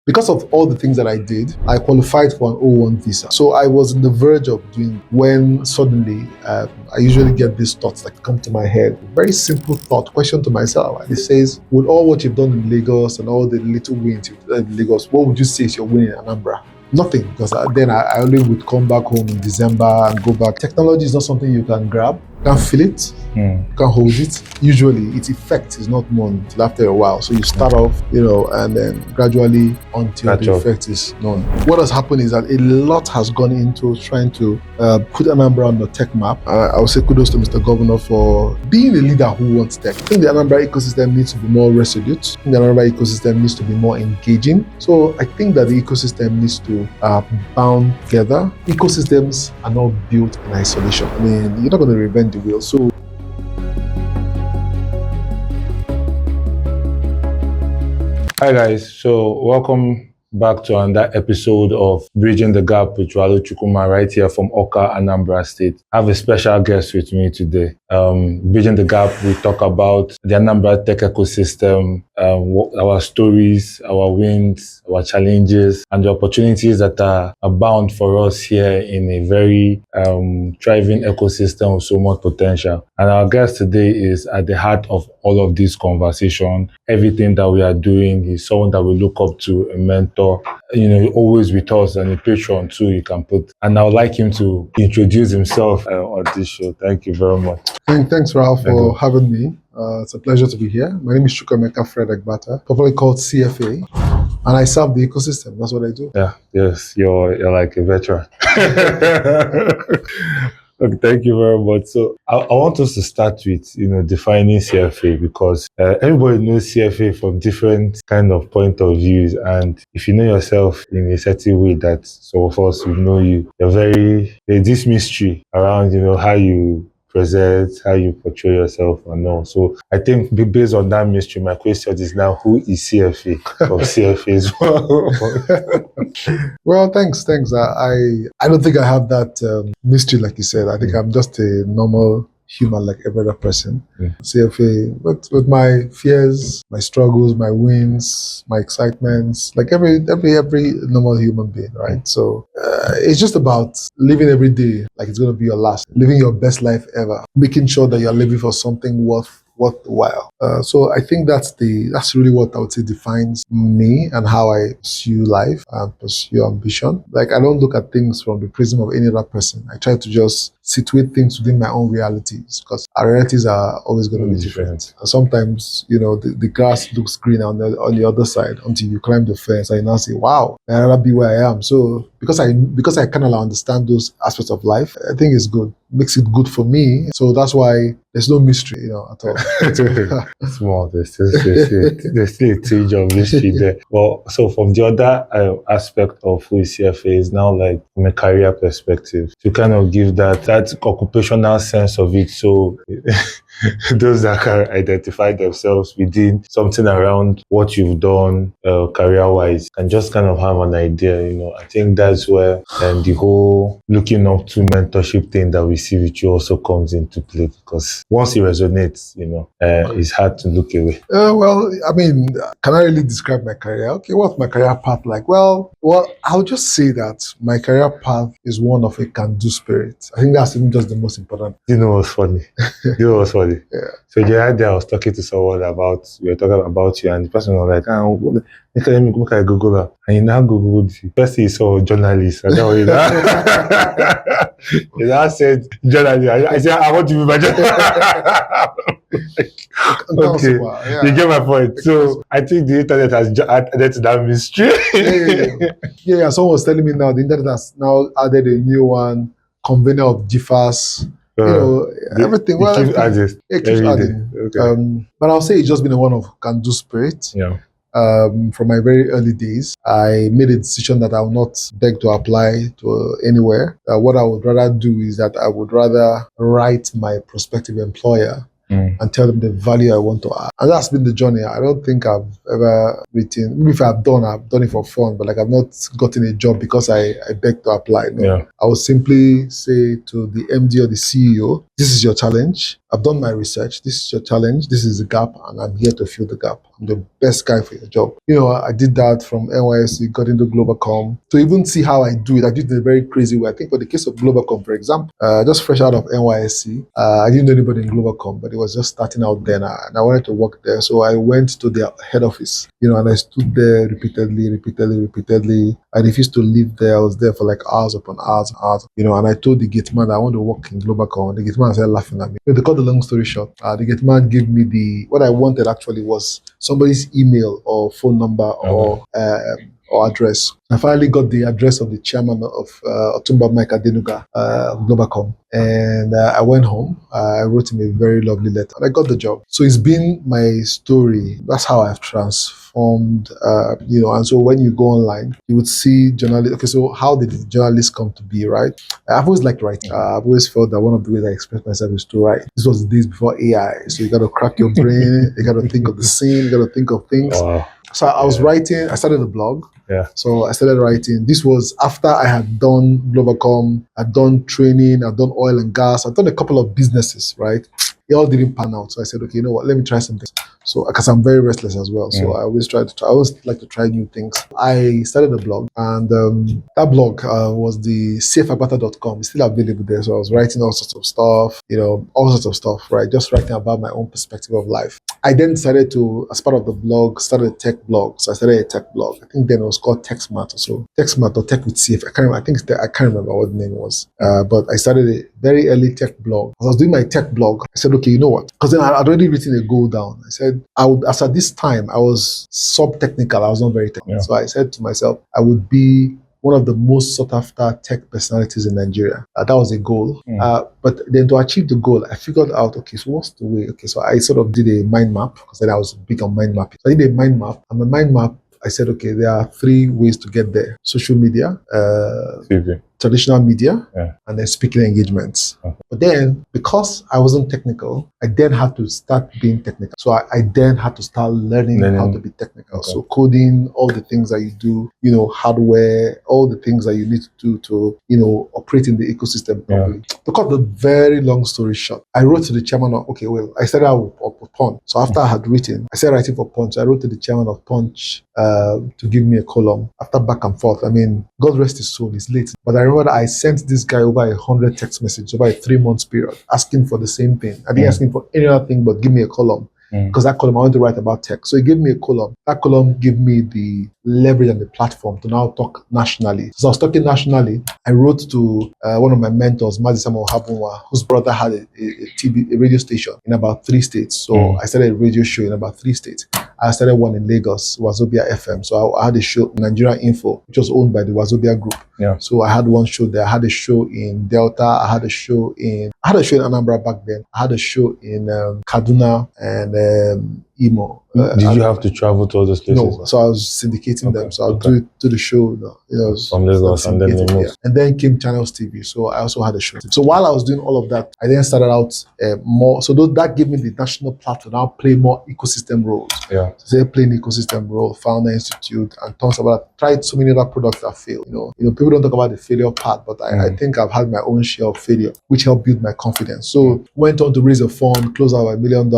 because of all the things that I did, I qualified for an O1 visa. So I was on the verge of doing when suddenly I usually get these thoughts that come to my head. Very simple thought, question to myself. And it says, with all what you've done in Lagos and all the little wins you've done in Lagos, what would you say is your win in Anambra? Nothing, because then I only would come back home in December and go back. Technology is not something you can grab, you can feel it, you can hold it. Usually, its effect is not known until after a while. So you start off, and then gradually until the effect is known. What has happened is that a lot has gone into trying to put Anambra on the tech map. I would say kudos to Mr. Governor for being a leader who wants tech. I think the Anambra ecosystem needs to be more resolute. I think the Anambra ecosystem needs to be more engaging. So I think that the ecosystem needs to bound together. Ecosystems are not built in isolation. I mean, you're not going to reinvent the wheel. So hi guys, so welcome back to another episode of Bridging the Gap with Chukwuemeka right here from Oka, Anambra State. I have a special guest with me today. Bridging the Gap, we talk about the Anambra tech ecosystem, our stories, our wins, our challenges, and the opportunities that are abound for us here in a very thriving ecosystem with so much potential. And our guest today is at the heart of all of this conversation. Everything that we are doing, he's someone that we look up to, a mentor, always with us, and a patron too, you can put. And I would like him to introduce himself on this show. Thank you very much. Thanks, Ralph, for having me. It's a pleasure to be here. My name is Chukwuemeka Fred Agbata, popularly called CFA, and I serve the ecosystem. That's what I do. Yeah, yes, you're like a veteran. Okay, thank you very much. So I want us to start with, defining CFA, because everybody knows CFA from different kind of point of views. And if you know yourself in a certain way that some of us will know you, there's this mystery around, how you present, how you portray yourself and all. So I think based on that mystery, my question is now, who is CFA of CFA as well? Well, thanks. I don't think I have that mystery, like you said. I think I'm just a normal human like every other person. CFA, but with my fears, my struggles, my wins, my excitements, like every normal human being, right? So it's just about living every day like it's going to be your last, living your best life ever, making sure that you're living for something worthwhile. So I think that's really what I would say defines me and how I pursue life and pursue ambition. Like, I don't look at things from the prism of any other person. I try to just situate things within my own realities, because our realities are always going to be different. And sometimes, the grass looks green on the other side until you climb the fence and you now say, wow, I'd rather be where I am. So because I kind of understand those aspects of life, I think it's good. Makes it good for me. So that's why there's no mystery, at all. Small, there's still a tinge of mystery there. Well, so from the other aspect of who is CFA is now, like, from a career perspective, to kind of give that occupational sense of it. So those that can identify themselves within something around what you've done career-wise and just kind of have an idea, I think that's where the whole looking up to mentorship thing that we see with you also comes into play, because once it resonates, it's hard to look away. Well, I mean, can I really describe my career? Okay, what's my career path like? Well, I'll just say that my career path is one of a can-do spirit. I think that's even just the most important. You know what's funny? Yeah. So the other day I was talking to someone we were talking about you, and the person was like, let me Google that. And he now Googled you. First he saw journalist, and then he now said journalist. I said, I want to be my journalist. Okay, you get my point. So I think the internet has added to that mystery. Yeah. Someone was telling me now the internet has now added a new one, convener of GIFAs. Everything. It keeps adding. Okay. But I'll say it's just been a one of can-do spirit. Yeah. From my very early days, I made a decision that I will not beg to apply to anywhere. What I would rather do is that I would rather write my prospective employer and tell them the value I want to add. And that's been the journey. I don't think I've ever written, maybe if I've done it for fun, but like I've not gotten a job because I begged to apply. No. Yeah. I would simply say to the MD or the CEO, this is your challenge. I've done my research. This is your challenge. This is the gap, and I'm here to fill the gap. I'm the best guy for your job. I did that from NYSC, got into Globalcom. To even see how I do it, I did it in a very crazy way. I think for the case of Globalcom, for example, just fresh out of NYSC, I didn't know anybody in Globalcom, but it was just starting out then, and I wanted to work there. So I went to their head office, and I stood there repeatedly. I refused to leave there. I was there for like hours upon hours, and I told the gate man I want to work in Globalcom. The gate man started laughing at me. To cut the long story short, the gate man gave me what I wanted actually was somebody's email or phone number or address. I finally got the address of the chairman of Otumba Mike Adenuga, Globalcom. And I went home. I wrote him a very lovely letter. And I got the job. So it's been my story. That's how I've transformed, And so when you go online, you would see journalists. Okay, so how did the journalists come to be, right? I've always liked writing. I've always felt that one of the ways I express myself is to write. This was the days before AI. So you got to crack your brain. You got to think of the scene. You got to think of things. Wow. So I was writing. I started a blog. Yeah. So I started writing. This was after I had done Globalcom, I'd done training, I'd done oil and gas, I'd done a couple of businesses, right? It all didn't pan out. So I said, okay, you know what? Let me try something. So, because I'm very restless as well. So I always like to try new things. I started a blog, and that blog was the CFAgbata.com. It's still available there. So I was writing all sorts of stuff, right? Just writing about my own perspective of life. I then decided to, as part of the blog, start a tech blog. So I started a tech blog. I think then it was called TechSmart or so. TechSmart or Tech with CFA. I can't remember what the name was. But I started a very early tech blog. As I was doing my tech blog, I said, okay, you know what? Because then I'd already written a goal down. I said, as at this time, I was sub-technical. I was not very technical. Yeah. So I said to myself, I would be one of the most sought after tech personalities in Nigeria. That was a goal. But then to achieve the goal, I figured out, okay, so what's the way? Okay, so I sort of did a mind map because then I was big on mind mapping. So I did a mind map, and the mind map, I said, okay, there are 3 ways to get there. Social media, traditional media, and then speaking engagements. But then, because I wasn't technical, I then had to start being technical. So I then had to start learning how to be technical. So coding, all the things that you do, hardware, all the things that you need to do to, operate in the ecosystem properly. To cut the very long story short, I wrote to the chairman of, I started out with Punch. So after I had written, I started writing for Punch. I wrote to the chairman of Punch to give me a column. After back and forth, God rest his soul, he's late. But I remember that I sent this guy over 100 text messages over a 3-month period, asking for the same thing. I didn't ask him for any other thing but give me a column. Because that column, I want to write about tech. So he gave me a column. That column gave me the leverage and the platform to now talk nationally. So I was talking nationally. I wrote to one of my mentors, Mazi Samuel Habunwa, whose brother had a radio station in about 3 states. So I started a radio show in about 3 states. I started one in Lagos, Wazobia FM. So I had a show, Nigeria Info, which was owned by the Wazobia Group. Yeah. So I had one show there. I had a show in Delta. I had a show in Anambra back then. I had a show in Kaduna and Imo. Did you have to travel to all those places? No, so I was syndicating them. So I'll do the show. From Lagos, and then they moved. And then came Channels TV. So I also had a show. So while I was doing all of that, I then started out more. So that gave me the national platform. Now play more ecosystem roles. Yeah. So playing ecosystem role, Founder Institute, and talks about. I tried so many other products that failed. People don't talk about the failure part, but I think I've had my own share of failure, which helped build my confidence. So went on to raise a fund, closed out $1 million,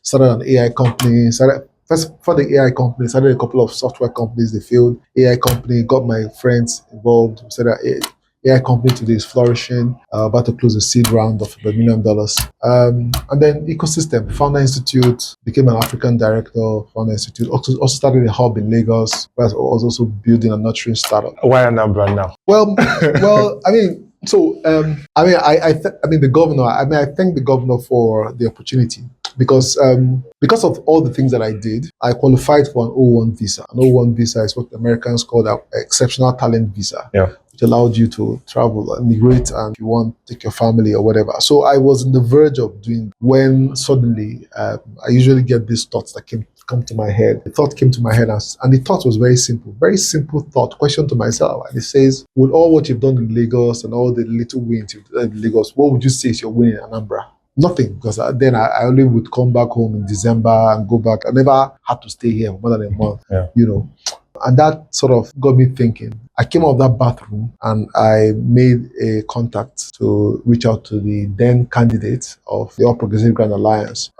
started an AI company. First, for the AI company, started a couple of software companies. They failed. AI company, got my friends involved. Started an AI company today is flourishing. About to close a seed round of $1 million. And then ecosystem, Founder Institute, became an African director. Founder Institute also started a hub in Lagos, where I was also building and nurturing startup. Why Anambra now? Well, the governor. I thank the governor for the opportunity. Because of all the things that I did, I qualified for an O1 visa. An O1 visa is what the Americans call an exceptional talent visa, which allowed you to travel and migrate, and if you want, take your family or whatever. So I was on the verge of doing when suddenly I usually get these thoughts that come to my head. The thought came to my head, and the thought was very simple thought, question to myself. And it says, with all what you've done in Lagos and all the little wins you've done in Lagos, what would you say is your win in Anambra? Nothing, because then I only would come back home in December and go back. I never had to stay here more than a month, And that sort of got me thinking. I came out of that bathroom and I made a contact to reach out to the then candidate of the All Progressive Grand Alliance,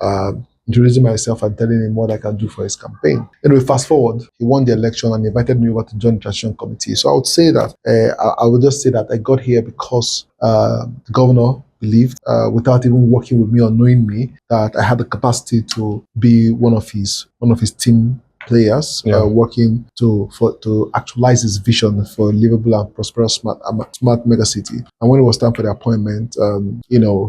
introducing myself and telling him what I can do for his campaign. Anyway, fast forward, he won the election and invited me over to join the transition committee. So I would say that, I would just say that I got here because the governor believed, without even working with me or knowing me, that I had the capacity to be one of his team players, working to actualize his vision for a livable and prosperous smart megacity. And when it was time for the appointment,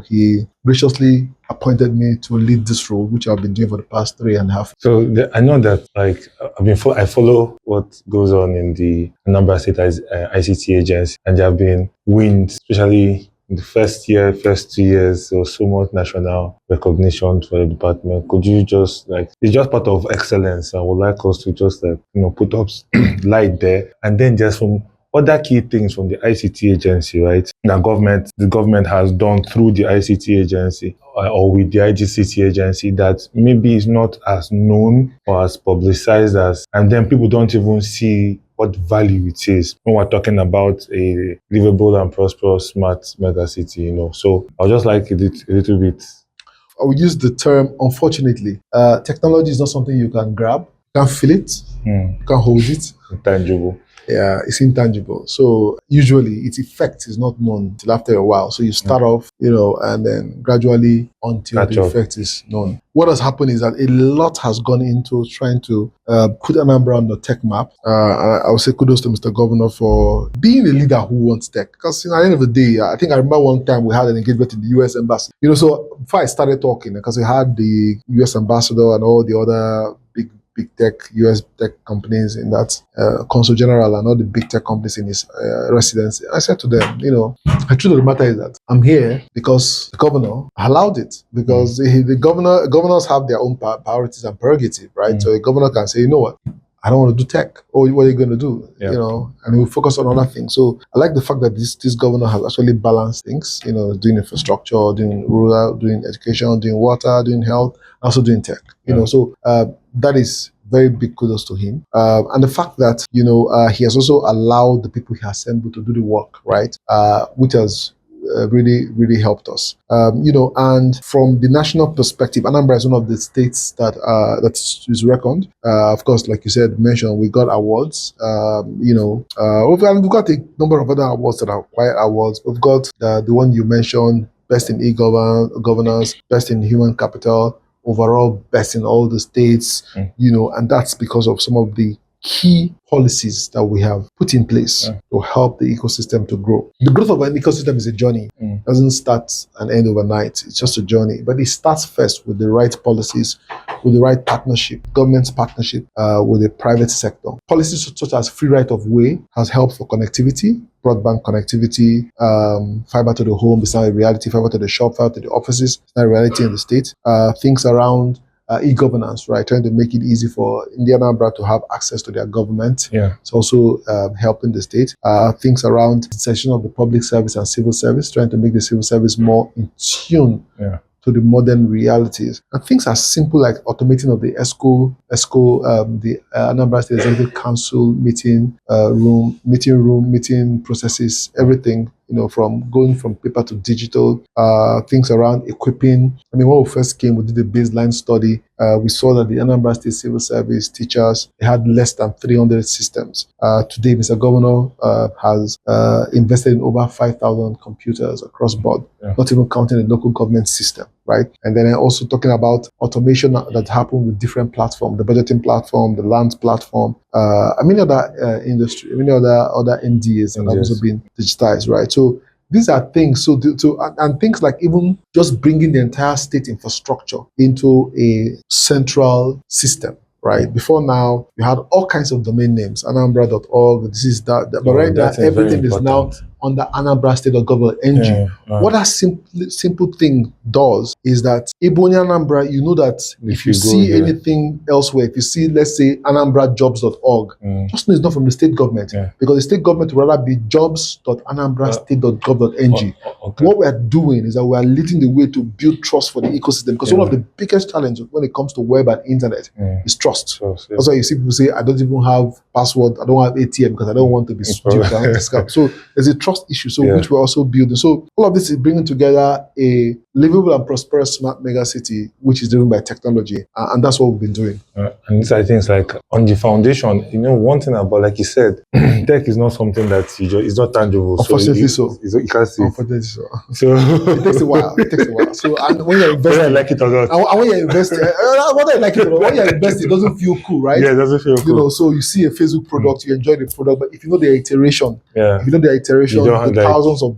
he graciously appointed me to lead this role, which I've been doing for the past 3.5. So I know that, I follow what goes on in the Anambra State ICT agency, and there have been wins, especially in the first 2 years. There was so much national recognition for the department. Could you just it's just part of excellence. I would like us to just put up light there, and then just from other key things from the ICT agency, right? The government has done through the ICT agency or with the IGCT agency that maybe is not as known or as publicized as, and then people don't even see what value it is when we're talking about a livable and prosperous smart megacity, So I'll just like it a little bit. I would use the term, unfortunately, technology is not something you can grab, you can't feel it, you can't hold it. Intangible. Yeah, it's intangible. So usually its effect is not known till after a while. So you start off, and then gradually until the effect is known. What has happened is that a lot has gone into trying to put Anambra on the tech map. I would say kudos to Mr. Governor for being a leader who wants tech. Because at the end of the day, I think I remember one time we had an engagement in the US Embassy. So before I started talking, because we had the US Ambassador and all the other big tech, US tech companies in that Consul General and all the big tech companies in his residency. I said to them, the truth of the matter is that I'm here because the governor allowed it. Because the governors have their own priorities and prerogative, right? So a governor can say, you know what? I don't want to do tech. Oh, what are you going to do? And we'll focus on other things. So I like the fact that this governor has actually balanced things, doing infrastructure, doing rural, doing education, doing water, doing health, also doing tech. So that is very big kudos to him. And the fact that, he has also allowed the people he assembled to do the work, right? Which has really, really helped us. And from the national perspective, Anambra is one of the states that is reckoned. Of course, like you mentioned, we got awards. We've got a number of other awards that are quiet awards. We've got the one you mentioned, best in e-governance, best in human capital, overall best in all the states, and that's because of some of the key policies that we have put in place to help the ecosystem to grow. The growth of an ecosystem is a journey. It doesn't start and end overnight. It's just a journey. But it starts first with the right policies, with the right partnership, government's partnership with the private sector. Policies such as free right of way has helped for connectivity, broadband connectivity, fiber to the home is now a reality, fiber to the shop, fiber to the offices is now a reality in the state. Things around e-governance, right? Trying to make it easy for Indian Anambra to have access to their government. It's also helping the state. Things around cessation of the public service and civil service, trying to make the civil service more in tune to the modern realities. And things as simple like automating of the ESCO, the Anambra State Executive Council meeting processes, everything, from going from paper to digital, things around equipping. When we first came, we did a baseline study. We saw that the Anambra State Civil Service teachers, they had less than 300 systems. Today, Mr. Governor has invested in over 5,000 computers across board, not even counting the local government system, right? And then also talking about automation that happened with different platforms, the budgeting platform, the lands platform, many other industry, many other MDAs that have also been digitized, right? So these are things, and things like even just bringing the entire state infrastructure into a central system, right? Before now, you had all kinds of domain names, anambra.org, this is that, but right now, everything is now under Anambra State.gov.ng. What that simple thing does is that Ebonyi Anambra, you know that if you see anything elsewhere, if you see, let's say, AnambraJobs.org, just know it's not from the state government, because the state government would rather be jobs.anambrastate.gov.ng. What we are doing is that we are leading the way to build trust for the ecosystem, because one of the biggest challenges when it comes to web and internet is trust. That's why you see people say, I don't even have password, I don't have ATM because I don't want to be stupid. So there's a trust issue, which we're also building. So all of this is bringing together a livable and prosperous smart mega city, which is driven by technology, and that's what we've been doing. And these are things like on the foundation. One thing about, like you said, tech is not something that it's not tangible. Unfortunately, you can't see. Unfortunately, so it takes a while. So and when you're investing, whether I like it or not, and when you're investing, whether I like it or not, when you're investing, it doesn't feel cool, right? Yeah, it doesn't feel cool. So you see a Facebook product, you enjoy the product, but if you know the iteration, the thousands of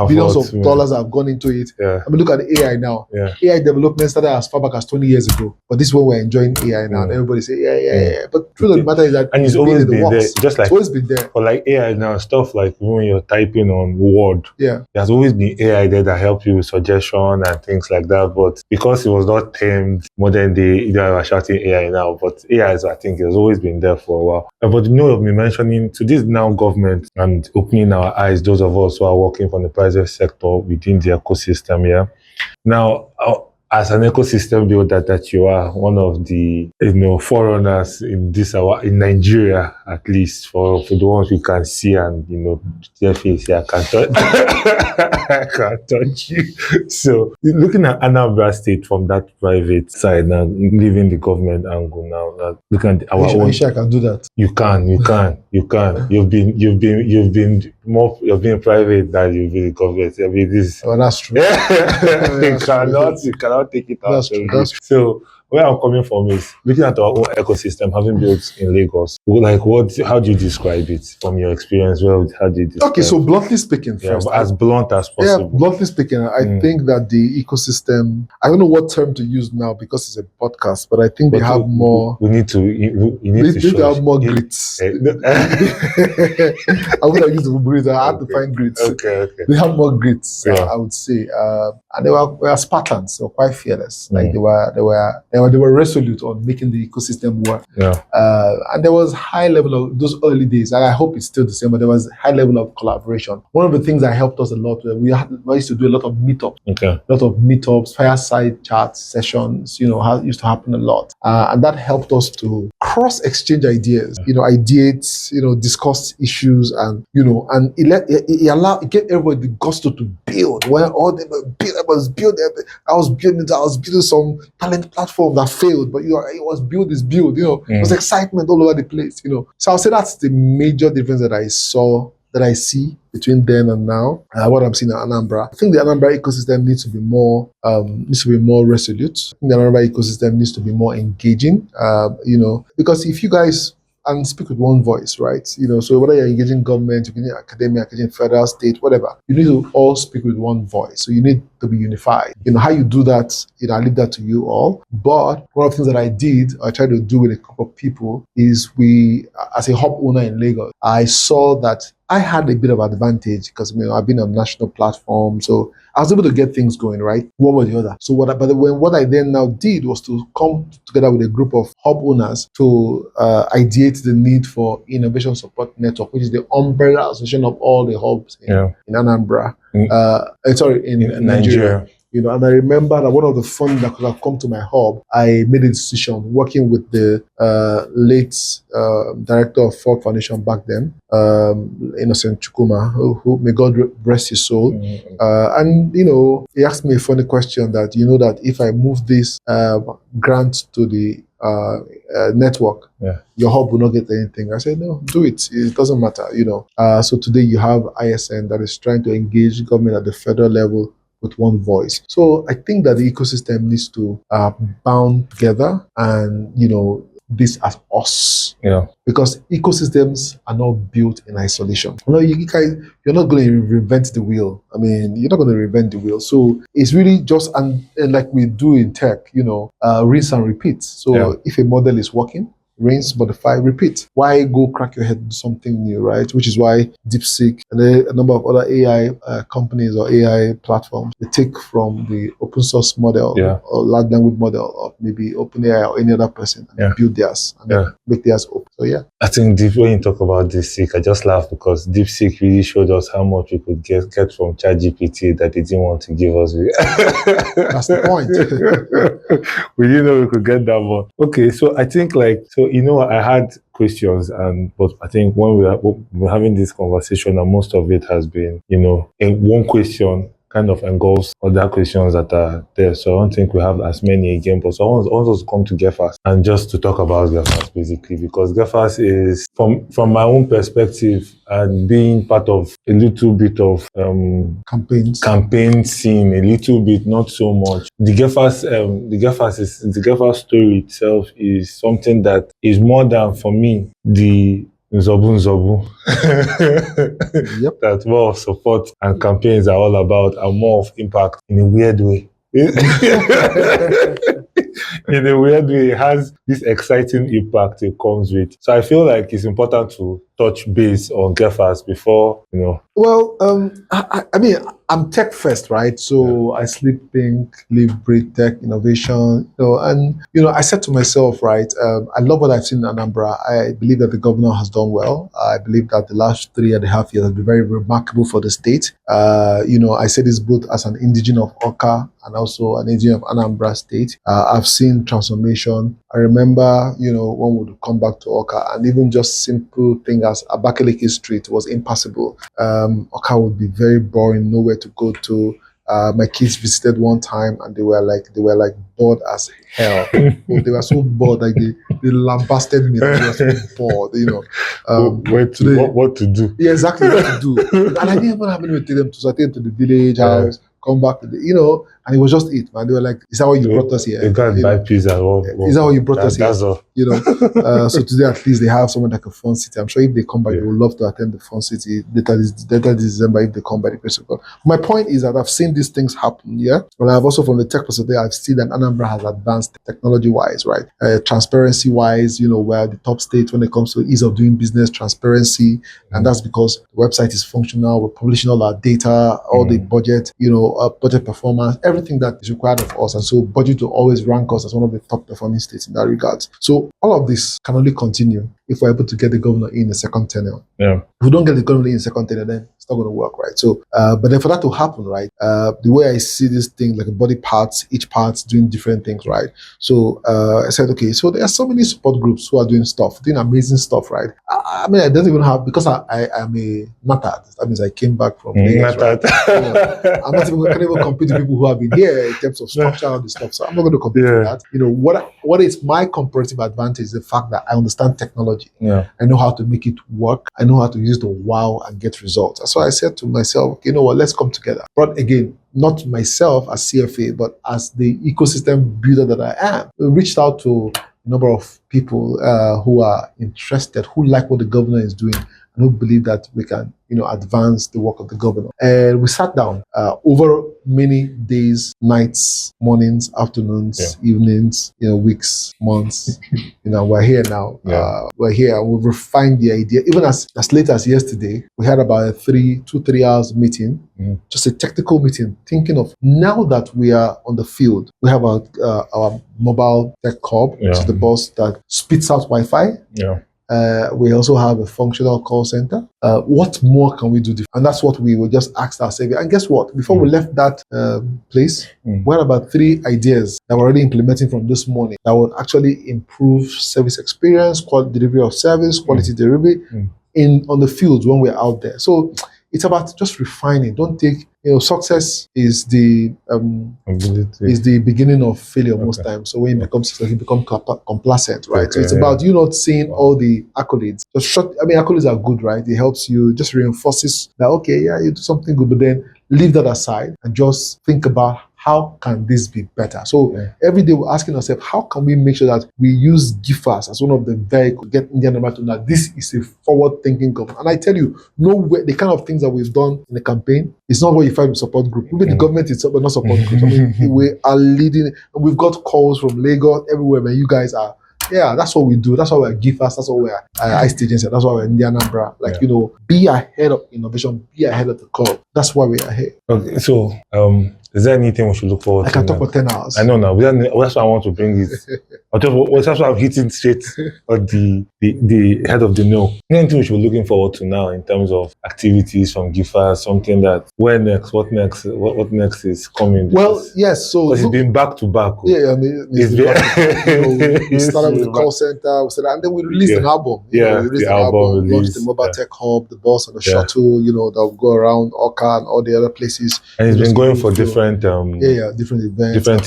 billions of dollars have gone into it. I mean, look at the AI now. AI development started as far back as 20 years ago, but this is when we're enjoying AI now. And everybody say AI. But the truth of the matter is that it's always been there. Just like it's always been there. But like AI now, stuff like when you're typing on Word, there's always been AI there that helps you with suggestion and things like that. But because it was not termed modern day, you are shouting AI now. But AI, I think, has always been there for a while. But of me mentioning to this now government and opening our eyes, those of us who are working from the private sector within the ecosystem. Now, as an ecosystem builder that you are, one of the forerunners in Nigeria, at least for the ones we can see, and CFA, I can't touch you. So looking at Anambra State from that private side now, leaving the government angle now, looking at our own. I can do that. You can. You've been private than you've been government. I mean, this. Well, that's true. You cannot take it out. That's true. So where I'm coming from is looking at our own ecosystem, having built in Lagos. How do you describe it from your experience? How do you describe so bluntly speaking, first, as blunt as possible. Bluntly speaking, I think that the ecosystem, I don't know what term to use now because it's a podcast, but I think they have more. We need to. You need to have more grits. I would have used the word grits. I had to find grits. Okay. They have more grits, I would say, and they were Spartans. They were quite fearless. Like they were resolute on making the ecosystem work. And there was high level of those early days, and I hope it's still the same, but there was high level of collaboration. One of the things that helped us a lot, we used to do a lot of meetups. A lot of meetups, fireside chat sessions, used to happen a lot. And that helped us to cross-exchange ideas, ideate, discuss issues, and, and it gave everybody the gusto to build. When all they were build, I was building some talent platform that failed, but it was build. It was excitement all over the place, So I'll say that's the major difference that I see between then and now. What I'm seeing at Anambra, I think the Anambra ecosystem needs to be more resolute. I think the Anambra ecosystem needs to be more engaging. Because if you guys and speak with one voice, right? So whether you're engaging government, you're engaging academia, engaging federal, state, whatever, you need to all speak with one voice. So you need to be unified. How you do that, I leave that to you all. But one of the things that I tried to do with a couple of people is as a hub owner in Lagos, I saw that I had a bit of advantage because I've been on national platform, so I was able to get things going, right? One or the other. So what I then now did was to come together with a group of hub owners to ideate the need for innovation support network, which is the umbrella association of all the hubs in Anambra. In Nigeria. And I remember that one of the funds that could have come to my hub, I made a decision working with the late director of Ford Foundation back then, Innocent Chukwuma, who may God rest his soul. And he asked me a funny question that that if I move this grant to the network, your hub will not get anything. I said, no, do it. It doesn't matter, So today you have ISN that is trying to engage government at the federal level with one voice. So I think that the ecosystem needs to bound together and, this as us. Because ecosystems are not built in isolation. You're not going to reinvent the wheel. You're not going to reinvent the wheel. So it's really just, and like we do in tech, rinse and repeat. So if a model is working, rinse, modify, repeat. Why go crack your head into something new, right? Which is why DeepSeek and a number of other AI companies or AI platforms, they take from the open source model or large language model of maybe OpenAI or any other person and build theirs and then make theirs open. So I think when you talk about DeepSeek, I just laugh because DeepSeek really showed us how much we could get from ChatGPT that they didn't want to give us. That's the point. We didn't know we could get that one. Okay, so I think I had questions, but I think when we're having this conversation, and most of it has been, in one question kind of engulfs other questions that are there. So I don't think we have as many again, but so I want us to come to GEFAS and just to talk about GEFAS basically, because GEFAS is, from my own perspective and being part of a little bit of campaign scene, a little bit, not so much. The GEFAS story itself is something that is more than, for me, the Nzobu. Yep. That more of support and campaigns are all about, and more of impact in a weird way. In a weird way, it has this exciting impact it comes with. So I feel like it's important to touch base on GEFAS before, Well, I mean, I'm tech first, right? So I sleep, think, live, breathe tech, innovation, and, I said to myself, right, I love what I've seen in Anambra. I believe that the governor has done well. I believe that the last 3.5 years have been very remarkable for the state. I say this both as an indigenous of Oka and also an indigenous of Anambra State. I've seen transformation. I remember, when we would come back to Oka, and even just simple thing as Abakaliki Street was impassable. Oka would be very boring, nowhere to go to. My kids visited one time and they were like bored as hell. They were so bored, like they lambasted me. They were so bored, what to do? Yeah, exactly what to do. And I didn't even have anywhere to take them to. So I take them to the village house, come back to and it was just it, man. They were like, "Is that why you brought us here? You can't buy pizza. Is that why you brought us here?" That's all. So today at least they have someone like a Fun City. I'm sure if they come back, they would love to attend the Fun City later this December if they come by the grace of God. My point is that I've seen these things happen, and I've also, from the tech perspective, I've seen that Anambra has advanced technology-wise, right? Transparency-wise, we're the top state when it comes to ease of doing business, transparency, and that's because the website is functional. We're publishing all our data, all the budget, budget performance, everything that is required of us. And so budget will always rank us as one of the top performing states in that regard. So all of this can only continue if we're able to get the governor in a second tenure. Yeah. If we don't get the governor in a second tenure, then it's not going to work, right? So, but then for that to happen, right, the way I see this thing, like body parts, each part's doing different things, right? So I said, okay, so there are so many support groups who are doing amazing stuff, right? I mean, I don't even have, because I'm a NATAD. That means I came back from Lagos, right? I'm not even can't even compete with people who have been here in terms of structure and all this stuff. So I'm not going to compete with that. What is my comparative advantage is the fact that I understand technology. Yeah. I know how to make it work. I know how to use the wow and get results. So I said to myself, you know what, let's come together. But again, not myself as CFA, but as the ecosystem builder that I am. We reached out to a number of people who are interested, who like what the governor is doing, and who believe that we can, advance the work of the governor. And we sat down over many days, nights, mornings, afternoons, evenings, weeks, months. We're here now. We're here, and we've refined the idea. Even as late as yesterday, we had about a 3 hours meeting, just a technical meeting, thinking of, now that we are on the field, we have our mobile tech hub, which is the bus that spits out Wi-Fi. We also have a functional call center. What more can we do? And that's what we would just ask ourselves. And guess what? Before we left that place, we had about 3 ideas that we're already implementing from this morning that would actually improve service experience, quality delivery of service, quality delivery on the fields when we're out there. So it's about just refining. Don't take, success is the beginning of failure most times. So when you become successful, you become complacent, right? So it's about you not seeing all the accolades. Accolades are good, right? It helps you, just reinforces that, okay, yeah, you do something good, but then leave that aside and just think about, how can this be better? So every day we're asking ourselves, how can we make sure that we use GIFAS as one of the vehicles, get Indian Number to know that this is a forward-thinking government. And I tell you, the kind of things that we've done in the campaign, it's not what you find with support group. Maybe the government itself, but not support groups. We are leading, and we've got calls from Lagos, everywhere, where you guys are Yeah, that's what we do. That's why we're givers. That's why we're ICT agency. That's why we're in the Anambra. Like, be ahead of innovation, be ahead of the curve. That's why we are here. Okay, so is there anything we should look forward to? I can talk for 10 hours. I know now. That's why I want to bring it. That's why I'm hitting straight on the head of the nail. Anything we should be looking forward to now in terms of activities from givers, something that what next is coming? Well, yes. So because it's been back to back. Yeah, I mean, we started with the call center, and then we released an album. We released an album, launched the mobile tech hub, the bus and the shuttle. That will go around Oka and all the other places. And it's been going for different different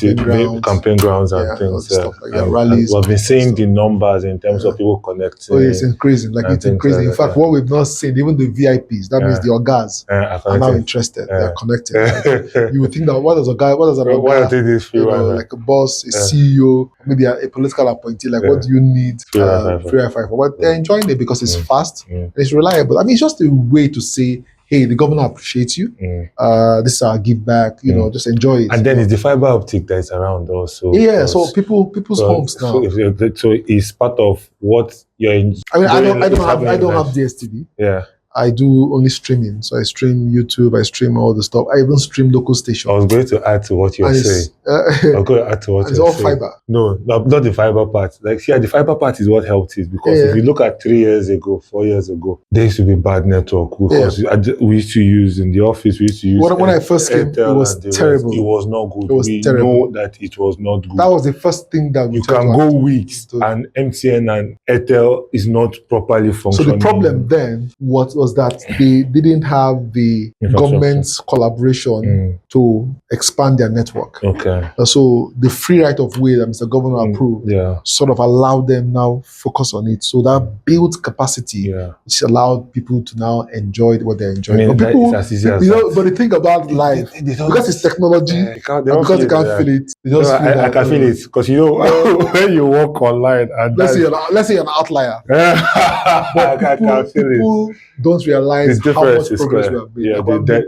events, campaign grounds and things. Stuff like that, rallies. We've been seeing the numbers in terms of people connecting. Oh, it's increasing. It's increasing. In fact, what we've not seen, even the VIPs, that means the orgas are now interested. They're connected. You would think that what does an orga, like a boss, a CEO, maybe a political appointee, like what do you need free Wi-Fi for? But they're enjoying it because it's fast and it's reliable. I mean, it's just a way to say, hey, the governor appreciates you. This is our give back. Just enjoy it. And then it's the fiber optic that is around also. Yeah, so people's homes now. So it's part of what you're. I mean, I don't have DSTV. Yeah. I do only streaming. So I stream YouTube, I stream all the stuff. I even stream local stations. I was going to add to what you're saying. It's all fiber. No, not the fiber part. The fiber part is what helped it. Because if you look at 3 years ago, 4 years ago, there used to be bad network. Because we used to use in the office, we used to use... When I first came, it was terrible. It was not good. It was terrible. Know that it was not good. That was the first thing that we... You can go weeks and MTN and Airtel is not properly functioning. So the problem then was that they didn't have the government's collaboration to expand their network. Okay. So the free right of way that Mr. Governor approved sort of allowed them now focus on it. So that built capacity, which allowed people to now enjoy what they're enjoying. But people, as easy as but the thing about life, because it's technology, because you can't feel it. I can feel it because when you walk online and let's say you're an outlier. I can feel it. People don't realize how much progress we have made.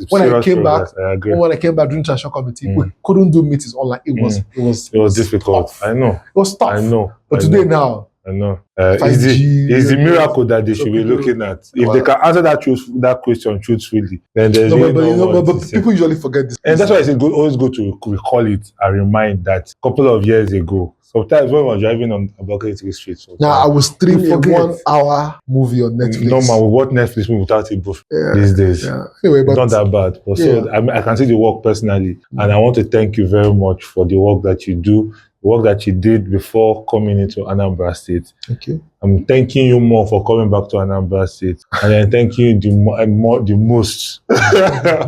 When I came back during transition committee, we couldn't do meetings online. It was difficult. Tough. I know. It was tough. I know. But today now, I know. It's the miracle that they should be looking at. If they can answer that question truthfully, then there's but people usually forget this. And that's why I say always go to recall it and remind that a couple of years ago, sometimes when we were driving on Abakaliki Street. Now I will stream a 1 hour movie on Netflix. Normal, what Netflix movie without it these days? Yeah. Anyway, but not that bad. But so I can see the work personally, and I want to thank you very much for the work that you do. Work that you did before coming into Anambra State. Thank you. I'm thanking you more for coming back to Anambra State, and I'm thanking you the most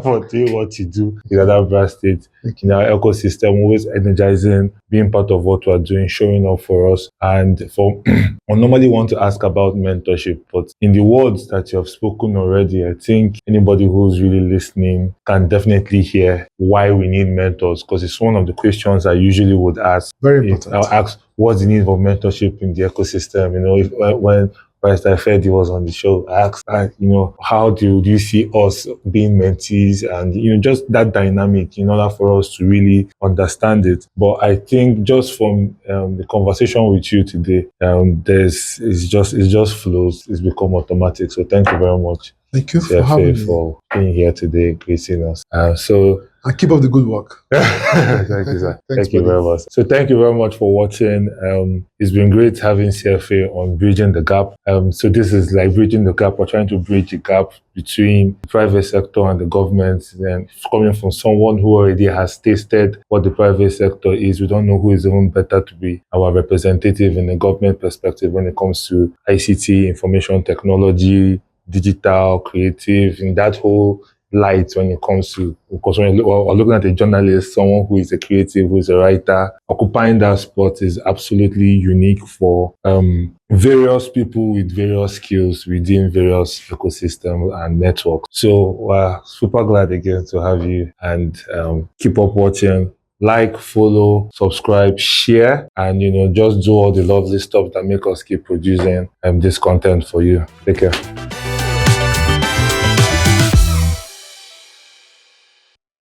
for doing what you do in Anambra State. In our ecosystem, always energizing, being part of what we're doing, showing up for us. And I normally want to ask about mentorship, but in the words that you have spoken already, I think anybody who's really listening can definitely hear why we need mentors, because it's one of the questions I usually would ask. Very important. I'll ask, what's the need for mentorship in the ecosystem? When Pastor Fred was on the show, I asked, how do you see us being mentees, and just that dynamic in order for us to really understand it. But I think just from the conversation with you today, it just flows. It's become automatic. So thank you very much. Thank you CFA for being here today, gracing us. And keep up the good work. Thank you, sir. Thank you very much. So thank you very much for watching. It's been great having CFA on Bridging the Gap. So this is like Bridging the Gap. We're trying to bridge the gap between the private sector and the government. And coming from someone who already has tasted what the private sector is, we don't know who is even better to be our representative in the government perspective when it comes to ICT, information technology, digital, creative, in that whole light when it comes to, because when we're looking at a journalist, someone who is a creative, who is a writer, occupying that spot is absolutely unique for various people with various skills within various ecosystems and networks. So we're super glad again to have you, and keep up watching. Like, follow, subscribe, share, and just do all the lovely stuff that make us keep producing this content for you. Take care.